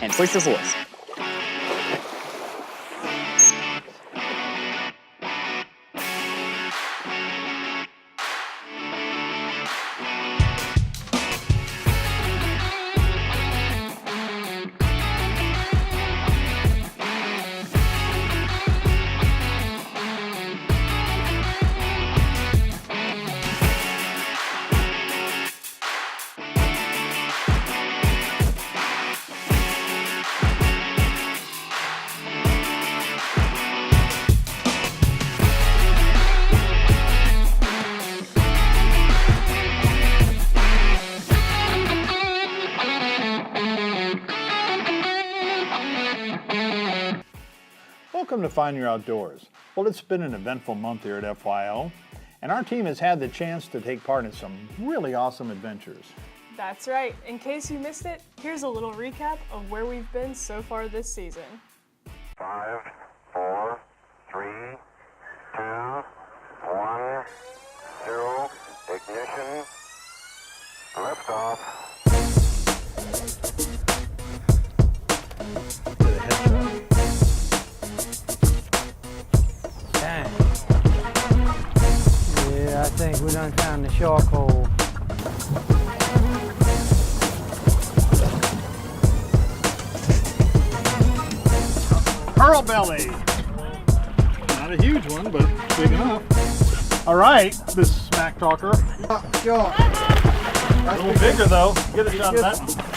and push your horse. Welcome to Find Your Outdoors. Well, it's been an eventful month here at FYO, and our team has had the chance to take part in some really awesome adventures. That's right. In case you missed it, here's a little recap of where we've been so far this season. 5, 4, 3, 2, 1, 0, ignition, liftoff. Dang. Yeah, I think we done found the shark hole. Pearl belly. Not a huge one, but big enough. All right, this smack talker. Shark. A little bigger though. Get a shot of that one.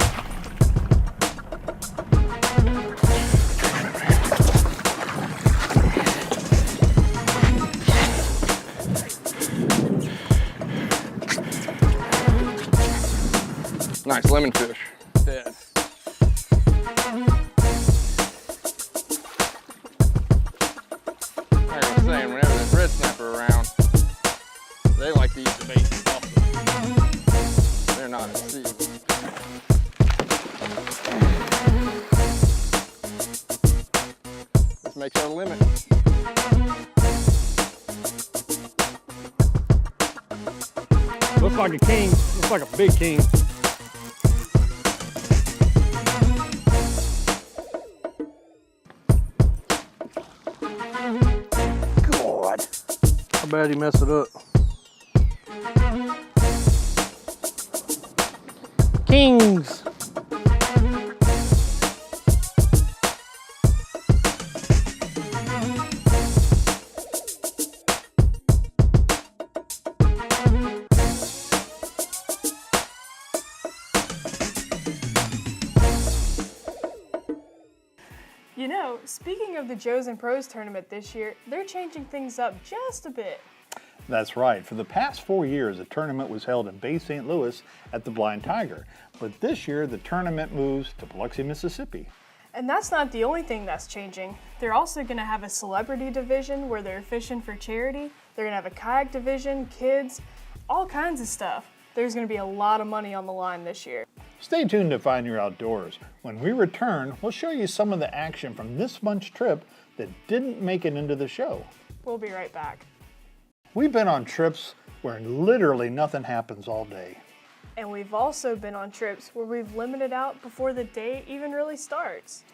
Nice lemon fish. Dead. Like I was saying, whenever there's red snapper around, they like to eat the bait often. They're not at sea. This makes our limit. Looks like a king. Looks like a big king. God. How bad he messed it up. Kings. You know, speaking of the Joes and Pros tournament this year, they're changing things up just a bit. That's right. For the past 4 years, the tournament was held in Bay St. Louis at the Blind Tiger. But this year, the tournament moves to Biloxi, Mississippi. And that's not the only thing that's changing. They're also going to have a celebrity division where they're fishing for charity. They're going to have a kayak division, kids, all kinds of stuff. There's going to be a lot of money on the line this year. Stay tuned to Find Your Outdoors. When we return, we'll show you some of the action from this month's trip that didn't make it into the show. We'll be right back. We've been on trips where literally nothing happens all day. And we've also been on trips where we've limited out before the day even really starts.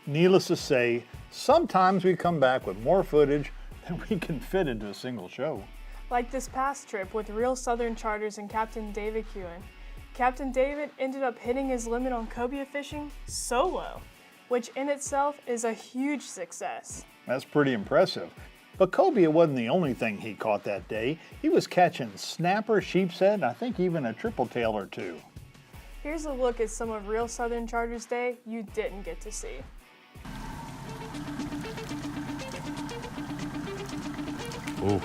Needless to say, sometimes we come back with more footage than we can fit into a single show. Like this past trip with Real Southern Charters and Captain David Kewen. Captain David ended up hitting his limit on cobia fishing solo, which in itself is a huge success. That's pretty impressive. But cobia wasn't the only thing he caught that day. He was catching snapper, sheepshead, and I think even a triple tail or two. Here's a look at some of Real Southern Charters Day you didn't get to see. Ooh.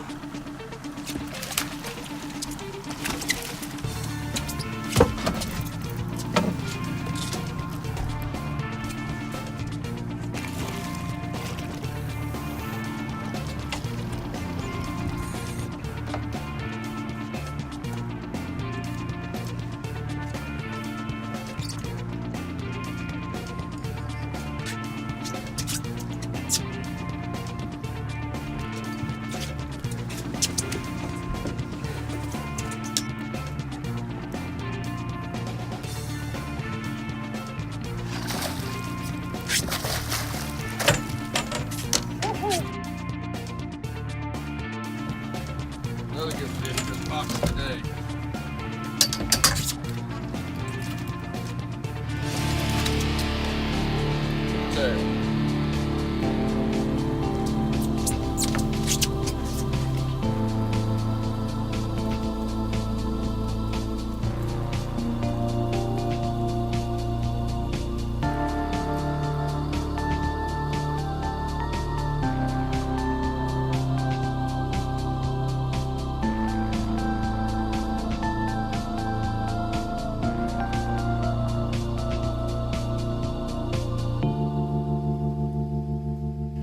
there.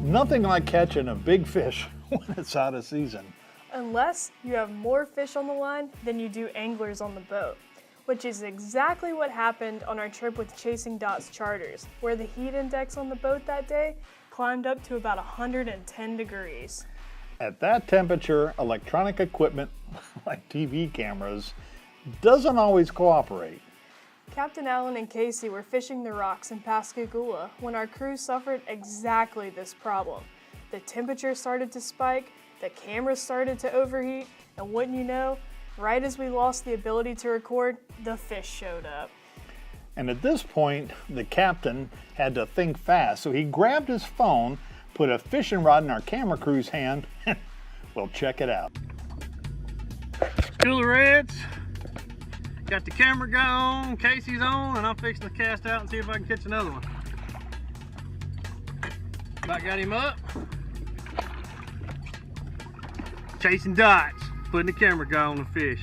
Nothing like catching a big fish when it's out of season. Unless you have more fish on the line than you do anglers on the boat, which is exactly what happened on our trip with Chasing Dots Charters, where the heat index on the boat that day climbed up to about 110 degrees. At that temperature, electronic equipment like TV cameras doesn't always cooperate. Captain Allen and Casey were fishing the rocks in Pascagoula when our crew suffered exactly this problem. The temperature started to spike, the cameras started to overheat, and wouldn't you know, right as we lost the ability to record, the fish showed up. And at this point, the captain had to think fast, so he grabbed his phone, put a fishing rod in our camera crew's hand, and well, check it out. School of Reds. Got the camera going, Casey's on, and I'm fixing to cast out and see if I can catch another one. About got him up. Chasing Dots, putting the camera guy on the fish.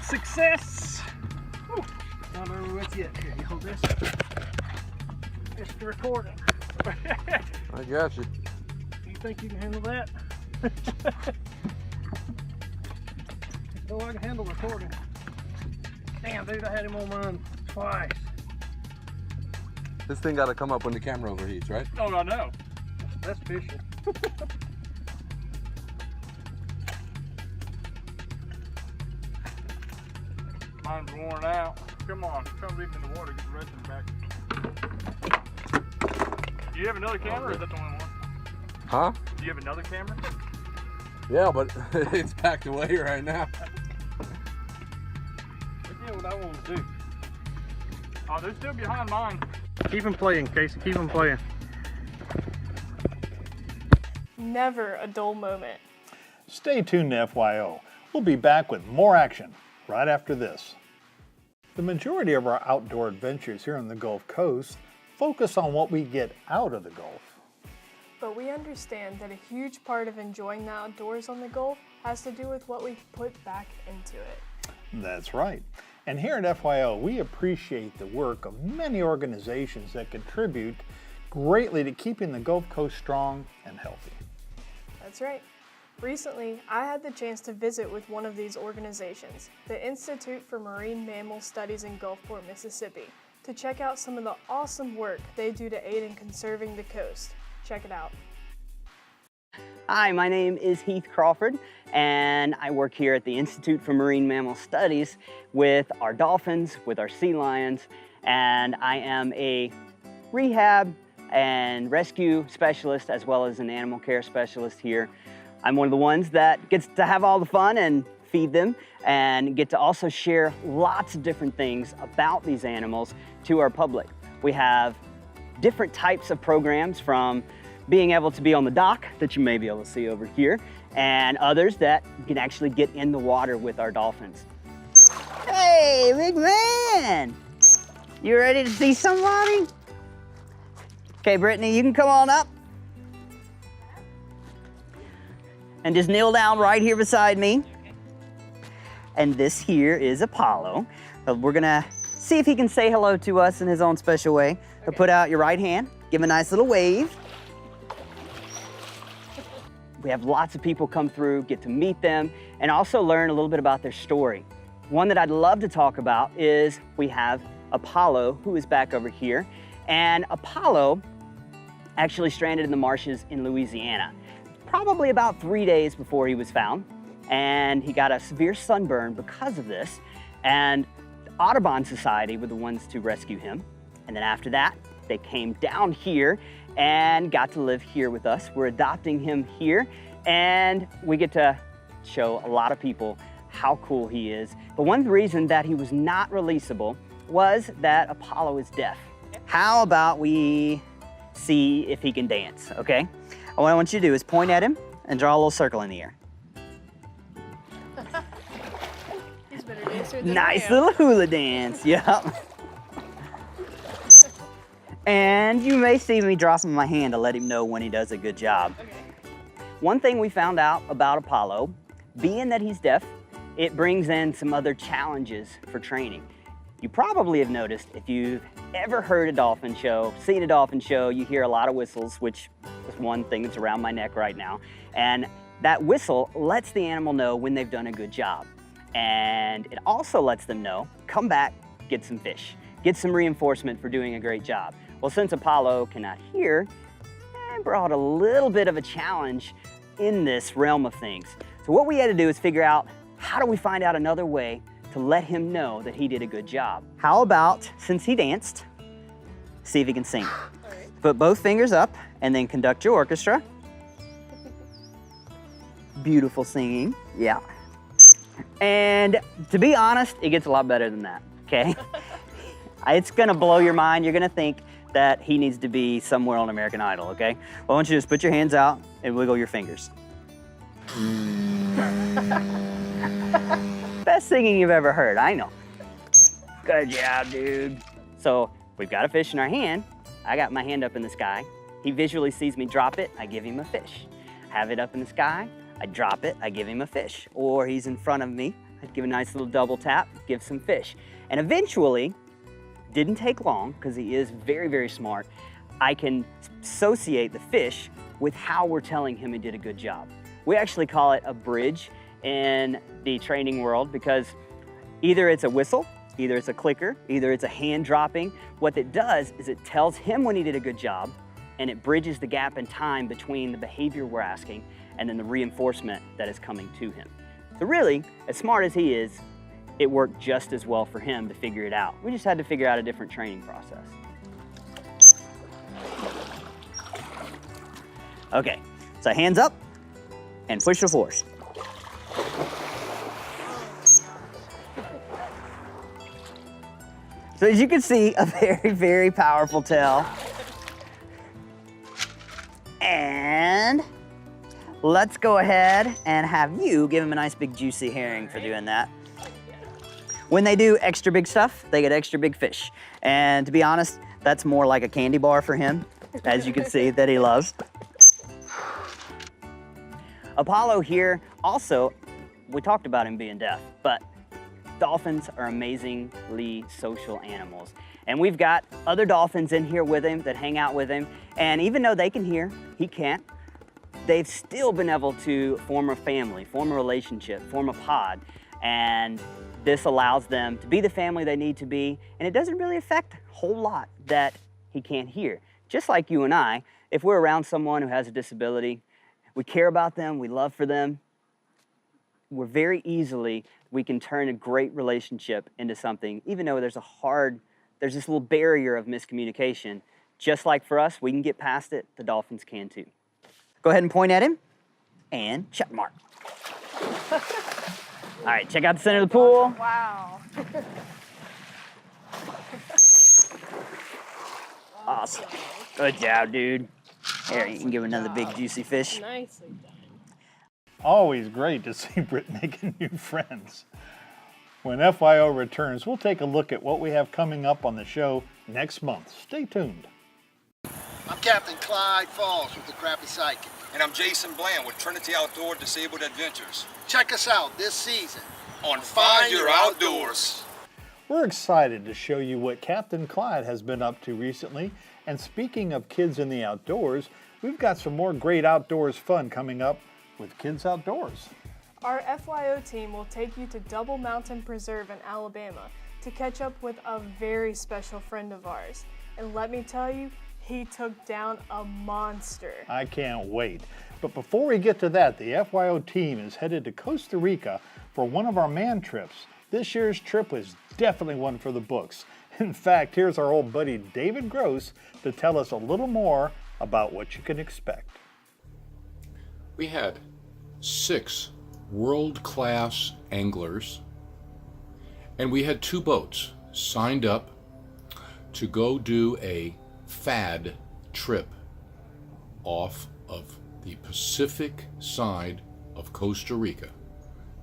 Success! Woo. Not over with yet. Here, you hold this. It's the recording. I got you. You think you can handle that? Oh, I can handle recording. Damn, dude, I had him on mine twice. This thing got to come up when the camera overheats, right? Oh, I know. That's fishing. Mine's worn out. Come on, try to leave it in the water, get the rest of it back. Do you have another camera, or is that the only one? Huh? Do you have another camera? Yeah, but it's packed away right now. Yeah, what I want to do. Oh, they're still behind mine. Keep them playing, Casey. Keep them playing. Never a dull moment. Stay tuned to FYO. We'll be back with more action right after this. The majority of our outdoor adventures here on the Gulf Coast focus on what we get out of the Gulf. But we understand that a huge part of enjoying the outdoors on the Gulf has to do with what we put back into it. That's right. And here at FYO, we appreciate the work of many organizations that contribute greatly to keeping the Gulf Coast strong and healthy. That's right. Recently, I had the chance to visit with one of these organizations, the Institute for Marine Mammal Studies in Gulfport, Mississippi, to check out some of the awesome work they do to aid in conserving the coast. Check it out. Hi, my name is Heath Crawford, and I work here at the Institute for Marine Mammal Studies with our dolphins, with our sea lions, and I am a rehab and rescue specialist as well as an animal care specialist here. I'm one of the ones that gets to have all the fun and feed them and get to also share lots of different things about these animals to our public. We have different types of programs, from being able to be on the dock that you may be able to see over here, and others that can actually get in the water with our dolphins. Hey, big man! You ready to see somebody? Okay, Brittany, you can come on up. And just kneel down right here beside me. And this here is Apollo. We're gonna see if he can say hello to us in his own special way. So put out your right hand, give him a nice little wave. We have lots of people come through, get to meet them, and also learn a little bit about their story. One that I'd love to talk about is we have Apollo, who is back over here. And Apollo actually stranded in the marshes in Louisiana, probably about 3 days before he was found. And he got a severe sunburn because of this. And the Audubon Society were the ones to rescue him. And then after that, they came down here and got to live here with us. We're adopting him here, and we get to show a lot of people how cool he is. But one reason that he was not releasable was that Apollo is deaf. How about we see if he can dance, okay? What I want you to do is point at him and draw a little circle in the air. He's a better dancer than I Nice am. little hula dance, yep. And you may see me dropping my hand to let him know when he does a good job. Okay. One thing we found out about Apollo, being that he's deaf, it brings in some other challenges for training. You probably have noticed if you've ever heard a dolphin show, seen a dolphin show, you hear a lot of whistles, which is one thing that's around my neck right now. And that whistle lets the animal know when they've done a good job. And it also lets them know, come back, get some fish, get some reinforcement for doing a great job. Well, since Apollo cannot hear, it brought a little bit of a challenge in this realm of things. So what we had to do is figure out, how do we find out another way to let him know that he did a good job? How about, since he danced, see if he can sing. Put both fingers up and then conduct your orchestra. Beautiful singing, yeah. And to be honest, it gets a lot better than that, okay? It's gonna blow your mind. You're gonna think that he needs to be somewhere on American Idol, okay? Well, I want you to just put your hands out and wiggle your fingers. Best singing you've ever heard, I know. Good job, dude. So we've got a fish in our hand. I got my hand up in the sky. He visually sees me drop it, I give him a fish. Have it up in the sky, I drop it, I give him a fish. Or he's in front of me, I'd give a nice little double tap, give some fish. And eventually, didn't take long, because he is very, very smart, I can associate the fish with how we're telling him he did a good job. We actually call it a bridge in the training world, because either it's a whistle, either it's a clicker, either it's a hand dropping. What it does is it tells him when he did a good job, and it bridges the gap in time between the behavior we're asking and then the reinforcement that is coming to him. So really, as smart as he is, it worked just as well for him to figure it out. We just had to figure out a different training process. Okay, so hands up and push the force. So as you can see, a very, very powerful tail. And let's go ahead and have you give him a nice big juicy herring for doing that. When they do extra big stuff, they get extra big fish. And to be honest, that's more like a candy bar for him, as you can see, that he loves. Apollo here, also, we talked about him being deaf, but dolphins are amazingly social animals. And we've got other dolphins in here with him that hang out with him. And even though they can hear, he can't, they've still been able to form a family, form a relationship, form a pod. And this allows them to be the family they need to be. And it doesn't really affect a whole lot that he can't hear. Just like you and I, if we're around someone who has a disability, we care about them, we love for them, we're very easily, we can turn a great relationship into something, even though there's this little barrier of miscommunication. Just like for us, we can get past it, the dolphins can too. Go ahead and point at him, and check mark. All right, check out the center of the pool. Wow. Awesome. Good job, dude. Here, you can give another big juicy fish. Nicely done. Always great to see Britt making new friends. When FYO returns, we'll take a look at what we have coming up on the show next month. Stay tuned. I'm Captain Clyde Falls with the Crappy Psychic. And I'm Jason Bland with Trinity Outdoor Disabled Adventures. Check us out this season On Find Your Outdoors. We're excited to show you what Captain Clyde has been up to recently. And speaking of kids in the outdoors, we've got some more great outdoors fun coming up with Kids Outdoors. Our FYO team will take you to Double Mountain Preserve in Alabama to catch up with a very special friend of ours. And let me tell you, he took down a monster. I can't wait. But before we get to that, the FYO team is headed to Costa Rica for one of our man trips. This year's trip was definitely one for the books. In fact, here's our old buddy David Gross to tell us a little more about what you can expect. We had 6 world-class anglers, and we had 2 boats signed up to go do a FAD trip off of the Pacific side of Costa Rica,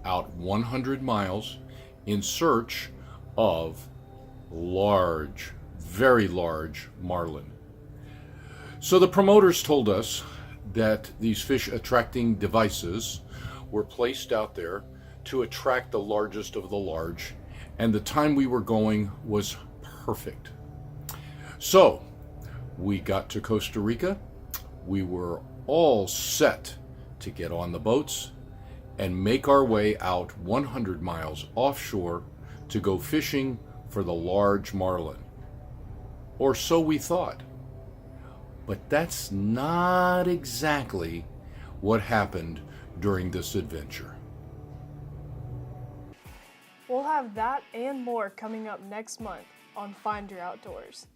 out 100 miles in search of large, very large marlin. So the promoters told us that these fish attracting devices were placed out there to attract the largest of the large, and the time we were going was perfect. So we got to Costa Rica. We were all set to get on the boats and make our way out 100 miles offshore to go fishing for the large marlin. Or so we thought. But that's not exactly what happened during this adventure. We'll have that and more coming up next month on Find Your Outdoors.